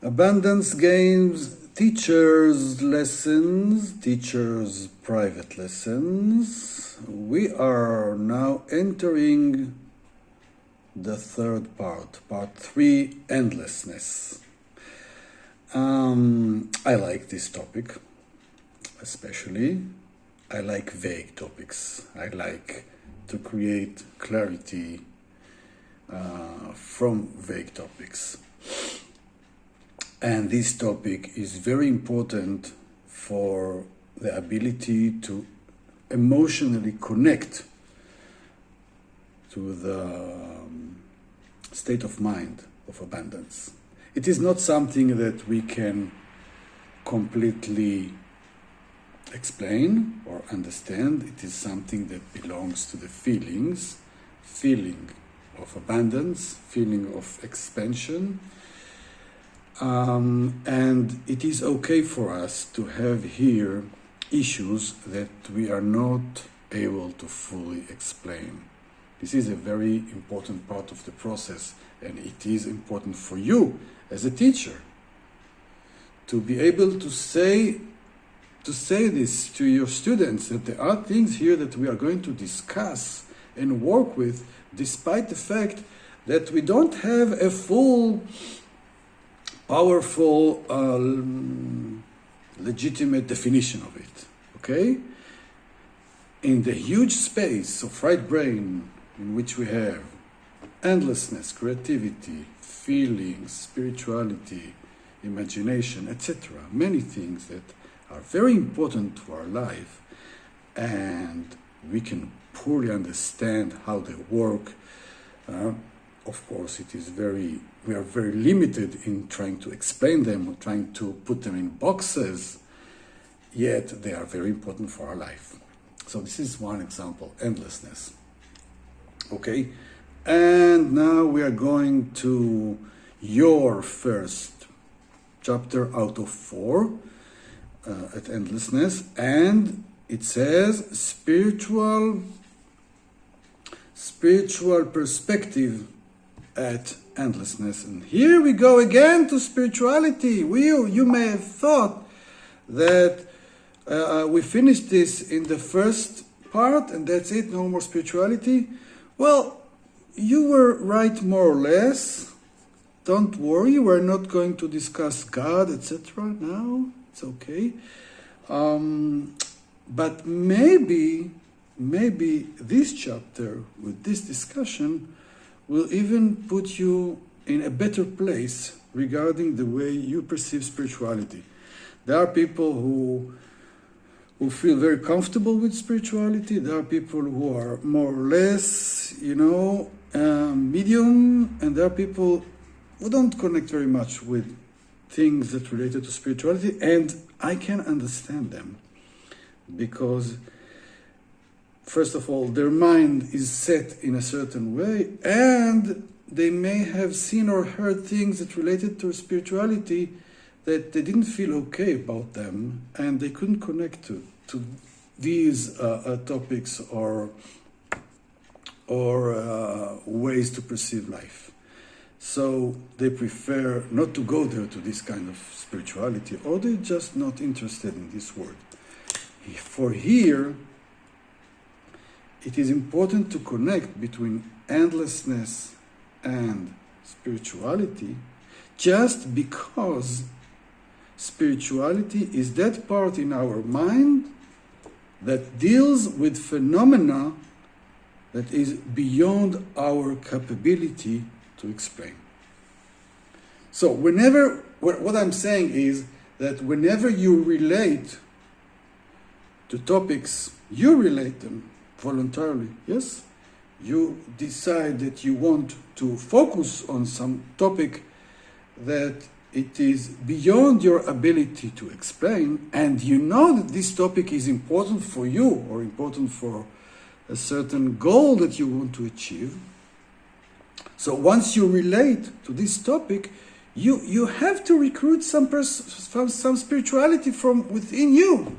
Abundance Games Teachers Lessons, Teachers Private Lessons. We are now entering the third part 3, Endlessness. I like this topic, especially. I like vague topics. I like to create clarity from vague topics. And this topic is very important for the ability to emotionally connect to the state of mind of abundance. It is not something that we can completely explain or understand. It is something that belongs to the feeling of abundance, feeling of expansion. And it is okay for us to have here issues that we are not able to fully explain. This is a very important part of the process, and it is important for you as a teacher to be able to say this to your students, that there are things here that we are going to discuss and work with, despite the fact that we don't have a full powerful, legitimate definition of it, okay? In the huge space of right brain in which we have endlessness, creativity, feelings, spirituality, imagination, etc., many things that are very important to our life, and we can poorly understand how they work. Of course, we are very limited in trying to explain them or trying to put them in boxes, yet they are very important for our life. So this is one example, endlessness. Okay, and now we are going to your first chapter out of 4 at endlessness, and it says spiritual perspective at endlessness. And here we go again to spirituality. You may have thought that we finished this in the first part and that's it, no more spirituality. Well, you were right more or less. Don't worry, we're not going to discuss God, etc. now. It's okay. But maybe this chapter with this discussion will even put you in a better place regarding the way you perceive spirituality. There are people who feel very comfortable with spirituality. There are people who are more or less, medium, and there are people who don't connect very much with things that related to spirituality, and I can understand them because first of all, their mind is set in a certain way, and they may have seen or heard things that related to spirituality that they didn't feel okay about them, and they couldn't connect to these topics or ways to perceive life. So they prefer not to go there to this kind of spirituality, or they're just not interested in this word. For here, it is important to connect between endlessness and spirituality, just because spirituality is that part in our mind that deals with phenomena that is beyond our capability to explain. So what I'm saying is that whenever you relate to topics, you relate them voluntarily, yes? You decide that you want to focus on some topic that it is beyond your ability to explain, and you know that this topic is important for you or important for a certain goal that you want to achieve. So once you relate to this topic, you have to recruit some spirituality from within you,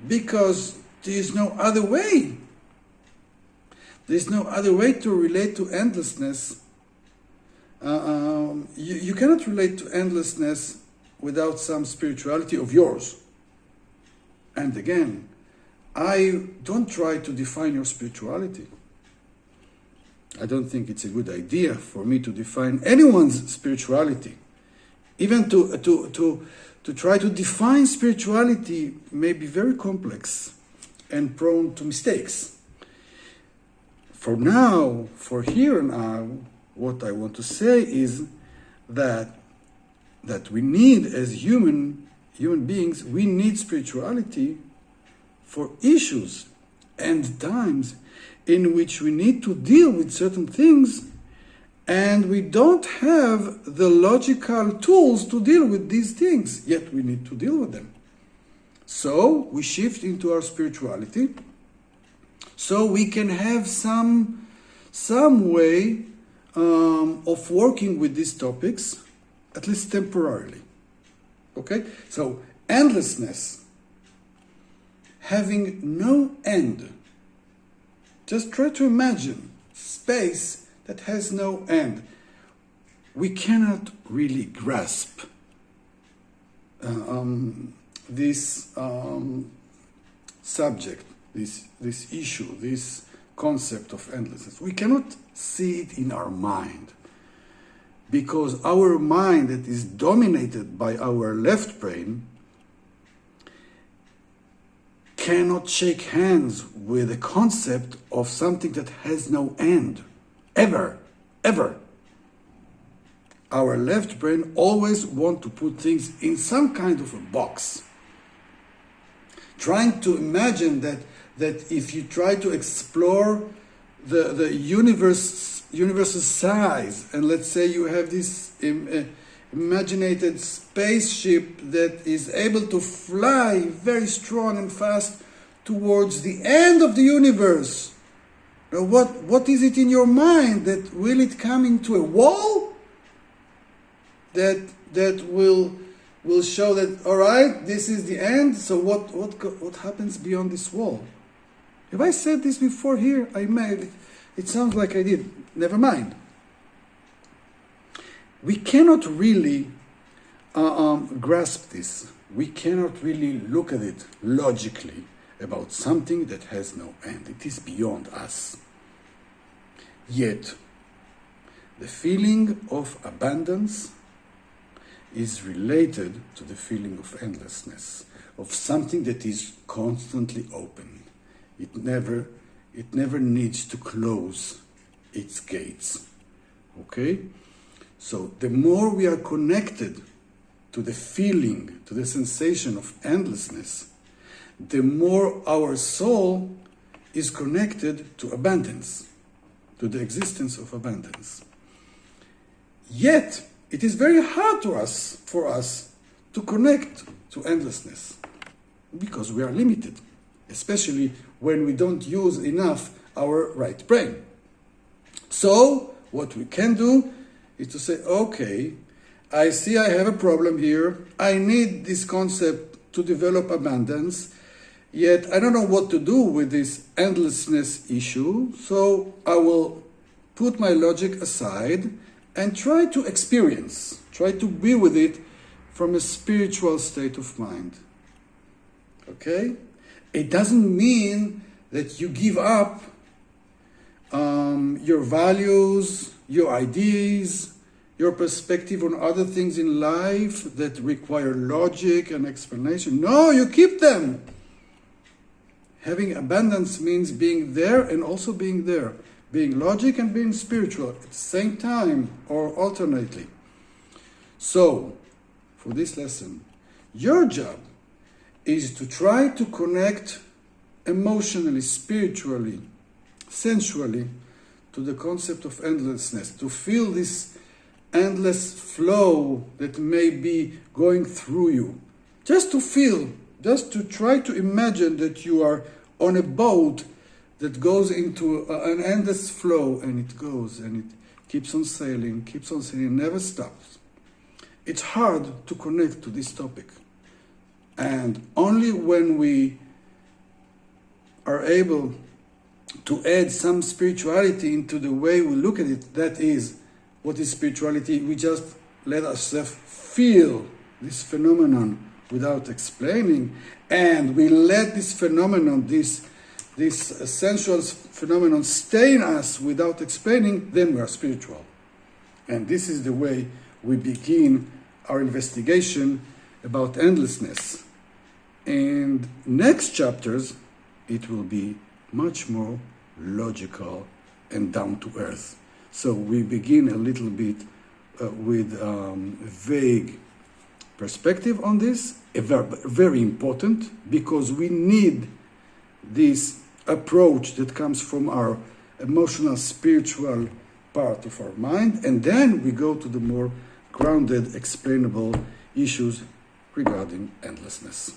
because there is no other way. There's no other way to relate to endlessness You cannot relate to endlessness without some spirituality of yours. And again, I don't try to define your spirituality. I don't think it's a good idea for me to define anyone's spirituality. Even to try to define spirituality may be very complex and prone to mistakes. For now, for here and now, what I want to say is that we need, as human beings, we need spirituality for issues and times in which we need to deal with certain things and we don't have the logical tools to deal with these things, yet we need to deal with them. So we shift into our spirituality so we can have some way of working with these topics, at least temporarily. Okay? So endlessness, having no end. Just try to imagine space that has no end. We cannot really grasp this subject, this issue, this concept of endlessness. We cannot see it in our mind because our mind that is dominated by our left brain cannot shake hands with the concept of something that has no end, ever. Our left brain always wants to put things in some kind of a box, trying to imagine that if you try to explore the universe's size, and let's say you have this imaginated spaceship that is able to fly very strong and fast towards the end of the universe. Now what is it in your mind? That will it come into a wall? That will show that, all right, this is the end. So what happens beyond this wall? Have I said this before here? I may. It sounds like I did. Never mind. We cannot really grasp this. We cannot really look at it logically about something that has no end. It is beyond us. Yet, the feeling of abundance is related to the feeling of endlessness, of something that is constantly open. It never needs to close its gates. Okay? So the more we are connected to the feeling, to the sensation of endlessness, the more our soul is connected to abundance, to the existence of abundance. Yet, it is very hard for us to connect to endlessness because we are limited, especially when we don't use enough our right brain. So, what we can do is to say, okay, I see I have a problem here. I need this concept to develop abundance, yet I don't know what to do with this endlessness issue, so I will put my logic aside and try to experience, try to be with it from a spiritual state of mind. Okay? It doesn't mean that you give up your values, your ideas, your perspective on other things in life that require logic and explanation. No, you keep them. Having abundance means being there and also being there. Being logic and being spiritual at the same time or alternately. So, for this lesson, your job is to try to connect emotionally, spiritually, sensually to the concept of endlessness, to feel this endless flow that may be going through you. Just to feel, just to try to imagine that you are on a boat that goes into an endless flow, and it goes and it keeps on sailing, never stops. It's hard to connect to this topic. And only when we are able to add some spirituality into the way we look at it, that is, what is spirituality. We just let ourselves feel this phenomenon without explaining, and we let this phenomenon, this sensual phenomenon stay in us without explaining, then we are spiritual. And this is the way we begin our investigation about endlessness. And next chapters, it will be much more logical and down to earth. So we begin a little bit with a vague perspective on this, very important, because we need this approach that comes from our emotional, spiritual part of our mind, and then we go to the more grounded, explainable issues regarding endlessness.